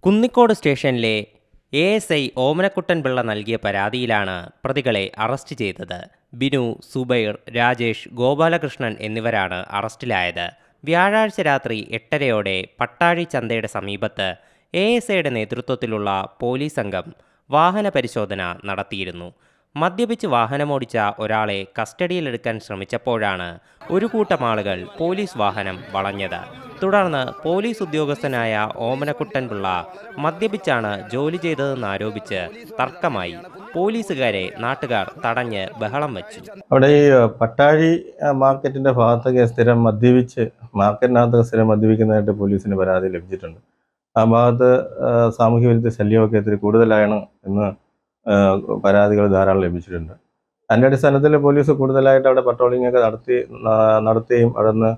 കുന്നിക്കോട് സ്റ്റേഷനിലെ ASI ഓമനക്കുട്ടൻ പിള്ള നൽകിയ പരാതിയിലാണ് പ്രതികളെ അറസ്റ്റ് ചെയ്തത്. ബിനു, സുബൈർ, രാജേഷ്, ഗോപാലകൃഷ്ണൻ എന്നിവരാണ് അറസ്റ്റിലായത്. വ്യാഴാഴ്ച രാത്രി 8:30 പട്ടാഴി ചന്തയുടെ സമീപത്ത് ASIയുടെ നേതൃത്വത്തിലുള്ള പോലീസ് സംഘം വാഹന പരിശോധന നടത്തിയിരുന്നു. മദ്യപിച്ച് വാഹനമോടിച്ച ഒരാളെ കസ്റ്റഡിയിലെടുക്കാൻ ശ്രമിച്ചപ്പോഴാണ് ഒരു കൂട്ടം ആളുകൾ പോലീസ് വാഹനം വളഞ്ഞത്. തുടർന്ന് പോലീസ് ഉദ്യോഗസ്ഥനായ ഓമനക്കുട്ടൻ പിള്ള മദ്യപിച്ചാണ് ജോലി ചെയ്തതെന്നാരോപിച്ച് തർക്കമായി. പോലീസുകാരെ നാട്ടുകാർ തടഞ്ഞ് ബഹളം വെച്ചു. അവിടെ ഈ പട്ടാഴി മാർക്കറ്റിന്റെ ഭാഗത്തൊക്കെ സ്ഥിരം മാർക്കറ്റിനകത്ത് സ്ഥിരം മദ്യപിക്കുന്നതായിട്ട് പോലീസിന് പരാതി ലഭിച്ചിട്ടുണ്ട്. ആ ഭാഗത്ത് സാമൂഹ്യ വിരുദ്ധ ശല്യമൊക്കെ ഇത്തിരി കൂടുതലാണ് എന്ന് പരാതികൾ ധാരാളം ലഭിച്ചിട്ടുണ്ട്. അതിൻ്റെ അടിസ്ഥാനത്തിൽ പോലീസ് കൂടുതലായിട്ട് അവിടെ പട്രോളിംഗ് ഒക്കെ നടത്തുകയും അവിടെ നിന്ന്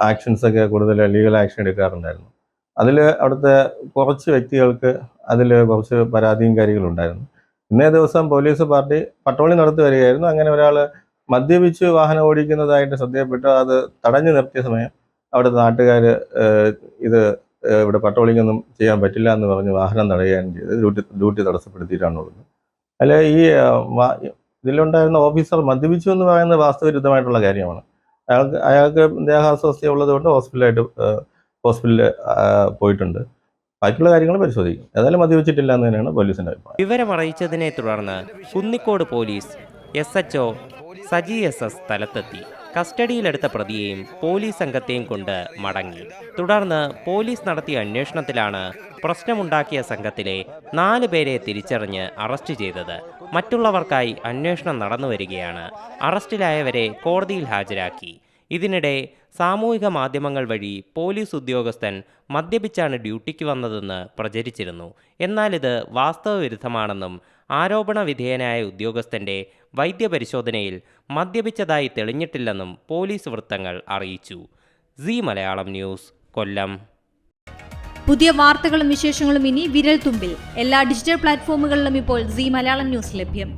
ആക്ഷൻസൊക്കെ കൂടുതൽ ലീഗൽ ആക്ഷൻ എടുക്കാറുണ്ടായിരുന്നു. അതിൽ അവിടുത്തെ കുറച്ച് വ്യക്തികൾക്ക് അതിൽ കുറച്ച് പരാതിയും കാര്യങ്ങളുണ്ടായിരുന്നു. ഇന്നേ ദിവസം പോലീസ് പാർട്ടി പട്രോളിംഗ് നടത്തി വരികയായിരുന്നു. അങ്ങനെ ഒരാൾ മദ്യപിച്ച് വാഹനം ഓടിക്കുന്നതായിട്ട് ശ്രദ്ധയപ്പെട്ടു. അത് തടഞ്ഞു നിർത്തിയ സമയം അവിടുത്തെ നാട്ടുകാർ ഇത് ഇവിടെ പട്രോളിംഗ് ഒന്നും ചെയ്യാൻ പറ്റില്ല എന്ന് പറഞ്ഞ് വാഹനം തടയുകയും ചെയ്ത് ഡ്യൂട്ടി തടസ്സപ്പെടുത്തിയിട്ടാണുള്ളത്. അല്ലെ, ഈ ഇതിലുണ്ടായിരുന്ന ഓഫീസർ മദ്യപിച്ചു എന്ന് പറയുന്നത് വാസ്തവവിരുദ്ധമായിട്ടുള്ള കാര്യമാണ്. അയാൾക്ക് ദേഹാസ്വാസ്ഥ്യം ഉള്ളതുകൊണ്ട് ഹോസ്പിറ്റലിൽ പോയിട്ടുണ്ട്. ബാക്കിയുള്ള കാര്യങ്ങൾ പരിശോധിക്കും. ഏതായാലും മദ്യപിച്ചിട്ടില്ല എന്ന് തന്നെയാണ് പോലീസിന്റെ അഭിപ്രായം. വിവരം അറിയിച്ചതിനെ തുടർന്ന് Kunnicode police SHO Saji SS സ്ഥലത്തെത്തി. കസ്റ്റഡിയിലെടുത്ത പ്രതിയെയും പോലീസ് സംഘത്തെയും കൊണ്ട് മടങ്ങി. തുടർന്ന് പോലീസ് നടത്തിയ അന്വേഷണത്തിലാണ് പ്രശ്നമുണ്ടാക്കിയ സംഘത്തിലെ 4 പേരെ തിരിച്ചറിഞ്ഞ് അറസ്റ്റ് ചെയ്തത്. മറ്റുള്ളവർക്കായി അന്വേഷണം നടന്നു വരികയാണ്. അറസ്റ്റിലായവരെ കോടതിയിൽ ഹാജരാക്കി. ഇതിനിടെ സാമൂഹിക മാധ്യമങ്ങൾ വഴി പോലീസ് ഉദ്യോഗസ്ഥൻ മദ്യപിച്ചാണ് ഡ്യൂട്ടിക്ക് വന്നതെന്ന് പ്രചരിച്ചിരുന്നു. എന്നാൽ ഇത് വാസ്തവവിരുദ്ധമാണെന്നും ആരോപണ വിധേയനായ ഉദ്യോഗസ്ഥന്റെ വൈദ്യപരിശോധനയിൽ മദ്യപിച്ചതായി തെളിഞ്ഞിട്ടില്ലെന്നും പോലീസ് വൃത്തങ്ങൾ അറിയിച്ചു. സീ മലയാളം ന്യൂസ്, കൊല്ലം. പുതിയ വാർത്തകളും വിശേഷങ്ങളും ഇനി വിരൽ തുമ്പിൽ. എല്ലാ ഡിജിറ്റൽ പ്ലാറ്റ്ഫോമുകളിലും ഇപ്പോൾ സീ മലയാളം ന്യൂസ് ലഭ്യം.